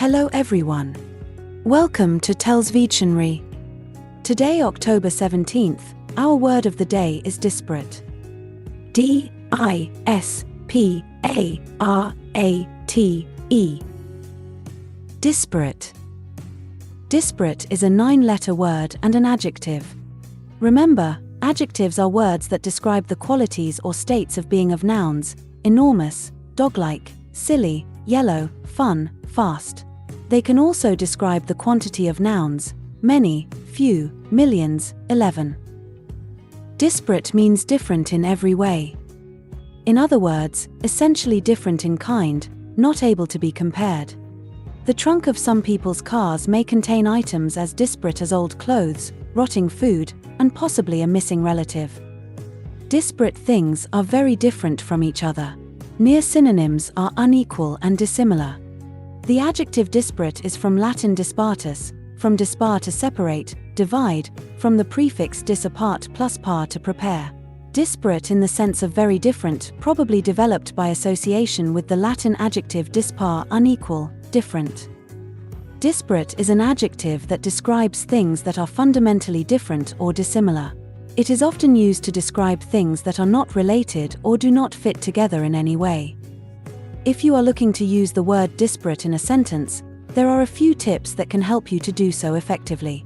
Hello everyone. Welcome to TELLS Videtionary. Today, October 17th, our word of the day is disparate. D-I-S-P-A-R-A-T-E. Disparate. Disparate is a 9-letter word and an adjective. Remember, adjectives are words that describe the qualities or states of being of nouns: enormous, dog-like, silly, yellow, fun, fast. They can also describe the quantity of nouns: many, few, millions, 11. Disparate means different in every way. In other words, essentially different in kind, not able to be compared. The trunk of some people's cars may contain items as disparate as old clothes, rotting food, and possibly a missing relative. Disparate things are very different from each other. Near synonyms are unequal and dissimilar. The adjective disparate is from Latin disparatus, from dispar to separate, divide, from the prefix disapart plus par to prepare. Disparate in the sense of very different, probably developed by association with the Latin adjective dispar, unequal, different. Disparate is an adjective that describes things that are fundamentally different or dissimilar. It is often used to describe things that are not related or do not fit together in any way. If you are looking to use the word disparate in a sentence, there are a few tips that can help you to do so effectively.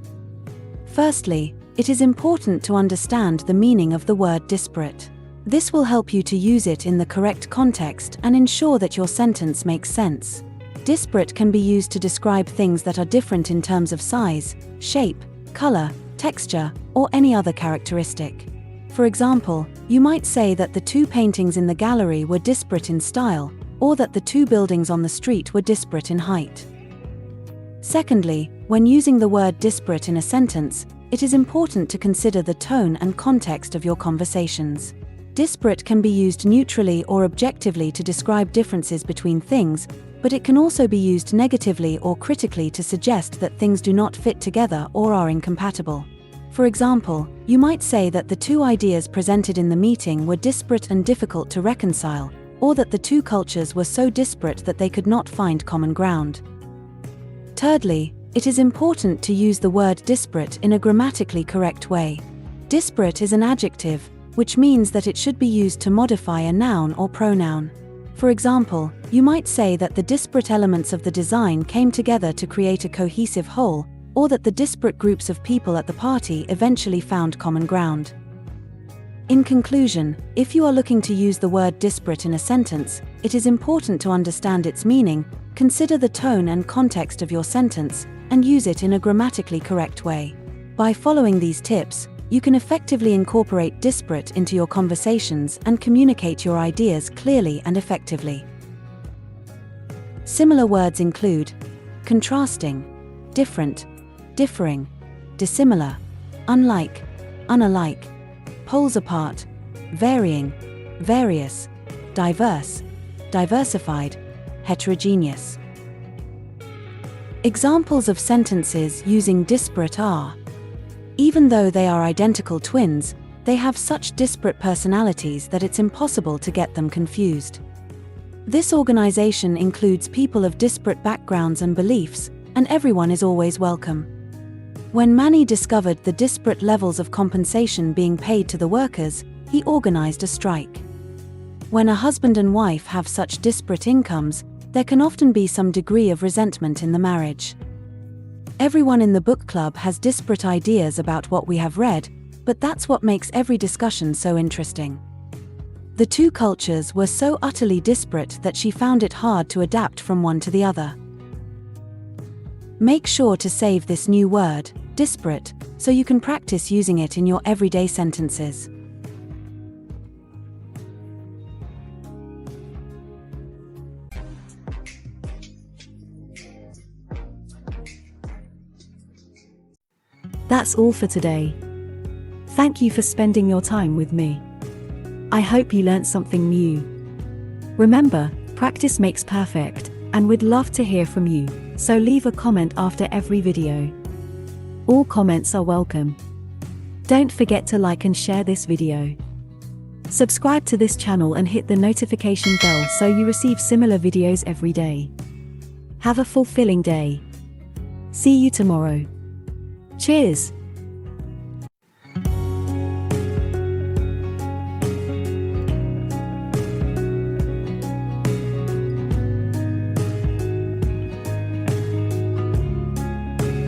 Firstly, it is important to understand the meaning of the word disparate. This will help you to use it in the correct context and ensure that your sentence makes sense. Disparate can be used to describe things that are different in terms of size, shape, color, texture, or any other characteristic. For example, you might say that the two paintings in the gallery were disparate in style, or that the two buildings on the street were disparate in height. Secondly, when using the word disparate in a sentence, it is important to consider the tone and context of your conversations. Disparate can be used neutrally or objectively to describe differences between things, but it can also be used negatively or critically to suggest that things do not fit together or are incompatible. For example, you might say that the two ideas presented in the meeting were disparate and difficult to reconcile, or that the two cultures were so disparate that they could not find common ground. Thirdly, it is important to use the word disparate in a grammatically correct way. Disparate is an adjective, which means that it should be used to modify a noun or pronoun. For example, you might say that the disparate elements of the design came together to create a cohesive whole, or that the disparate groups of people at the party eventually found common ground. In conclusion, if you are looking to use the word disparate in a sentence, it is important to understand its meaning, consider the tone and context of your sentence, and use it in a grammatically correct way. By following these tips, you can effectively incorporate disparate into your conversations and communicate your ideas clearly and effectively. Similar words include contrasting, different, differing, dissimilar, unlike, unalike, poles apart, varying, various, diverse, diversified, heterogeneous. Examples of sentences using disparate are: even though they are identical twins, they have such disparate personalities that it's impossible to get them confused. This organization includes people of disparate backgrounds and beliefs, and everyone is always welcome. When Manny discovered the disparate levels of compensation being paid to the workers, he organized a strike. When a husband and wife have such disparate incomes, there can often be some degree of resentment in the marriage. Everyone in the book club has disparate ideas about what we have read, but that's what makes every discussion so interesting. The two cultures were so utterly disparate that she found it hard to adapt from one to the other. Make sure to save this new word, disparate, so you can practice using it in your everyday sentences. That's all for today. Thank you for spending your time with me. I hope you learned something new. Remember, practice makes perfect, and we'd love to hear from you, so leave a comment after every video. All comments are welcome. Don't forget to like and share this video. Subscribe to this channel and hit the notification bell so you receive similar videos every day. Have a fulfilling day. See you tomorrow. Cheers!